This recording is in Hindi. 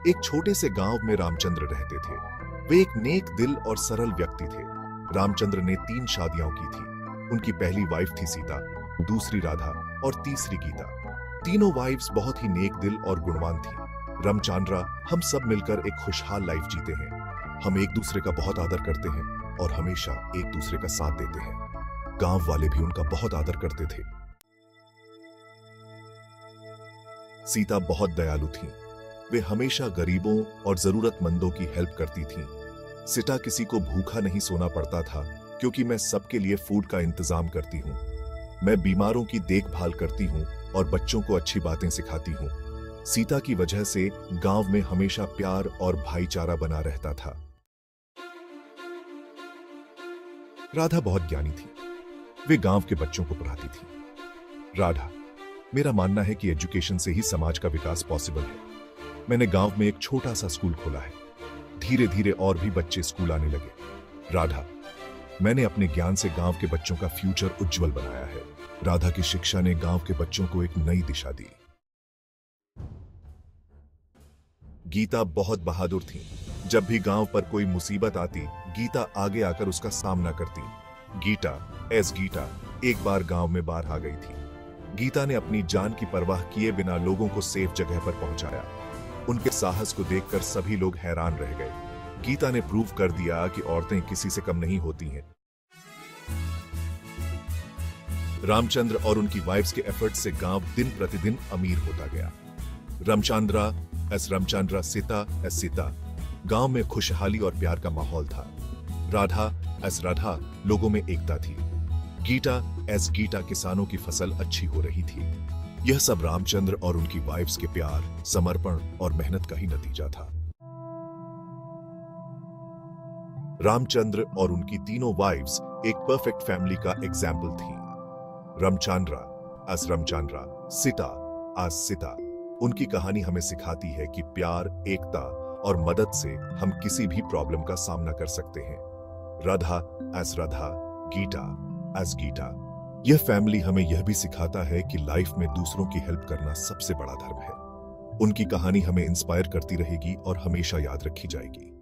एक छोटे से गांव में रामचंद्र रहते थे। वे एक नेक दिल और सरल व्यक्ति थे। रामचंद्र ने 3 शादियां की थी। उनकी पहली वाइफ थी सीता, दूसरी राधा और तीसरी गीता। तीनों वाइफ्स बहुत ही नेक दिल और गुणवान थी। रामचंद्र, हम सब मिलकर एक खुशहाल लाइफ जीते हैं। हम एक दूसरे का बहुत आदर करते हैं और हमेशा एक दूसरे का साथ देते हैं। गांव वाले भी उनका बहुत आदर करते थे। सीता बहुत दयालु थी। वे हमेशा गरीबों और जरूरतमंदों की हेल्प करती थीं। सीता किसी को भूखा नहीं सोना पड़ता था क्योंकि मैं सबके लिए फूड का इंतजाम करती हूँ। मैं बीमारों की देखभाल करती हूँ और बच्चों को अच्छी बातें सिखाती हूँ। सीता की वजह से गांव में हमेशा प्यार और भाईचारा बना रहता था। राधा बहुत ज्ञानी थी। वे गांव के बच्चों को पढ़ाती थी। राधा, मेरा मानना है कि एजुकेशन से ही समाज का विकास पॉसिबल है। मैंने गांव में एक छोटा सा स्कूल खोला है। धीरे धीरे और भी बच्चे स्कूल आने लगे। राधा, मैंने अपने ज्ञान से गांव के बच्चों का फ्यूचर उज्जवल बनाया है। राधा की शिक्षा ने गांव के बच्चों को एक नई दिशा दी। गीता बहुत बहादुर थी। जब भी गांव पर कोई मुसीबत आती, गीता आगे आकर उसका सामना करती। गीता एक बार गांव में बाहर आ गई थी। गीता ने अपनी जान की परवाह किए बिना लोगों को सेफ जगह पर पहुंचाया। उनके साहस को देखकर सभी लोग हैरान रह गए। गीता ने प्रूव कर दिया कि औरतें किसी से कम नहीं होती हैं। रामचंद्र और उनकी वाइफ्स के एफर्ट से गांव दिन प्रतिदिन अमीर होता गया। रामचंद्र, सीता। गांव में खुशहाली और प्यार का माहौल था। राधा, लोगों में एकता थी। गीता, किसानों की फसल अच्छी हो रही थी। यह सब रामचंद्र और उनकी वाइफ्स के प्यार, समर्पण और मेहनत का ही नतीजा था। रामचंद्र और उनकी तीनों वाइफ्स एक परफेक्ट फैमिली का एग्जाम्पल थी। रामचंद्र, सीता। उनकी कहानी हमें सिखाती है कि प्यार, एकता और मदद से हम किसी भी प्रॉब्लम का सामना कर सकते हैं। राधा, गीता। यह फैमिली हमें यह भी सिखाता है कि लाइफ में दूसरों की हेल्प करना सबसे बड़ा धर्म है। उनकी कहानी हमें इंस्पायर करती रहेगी और हमेशा याद रखी जाएगी।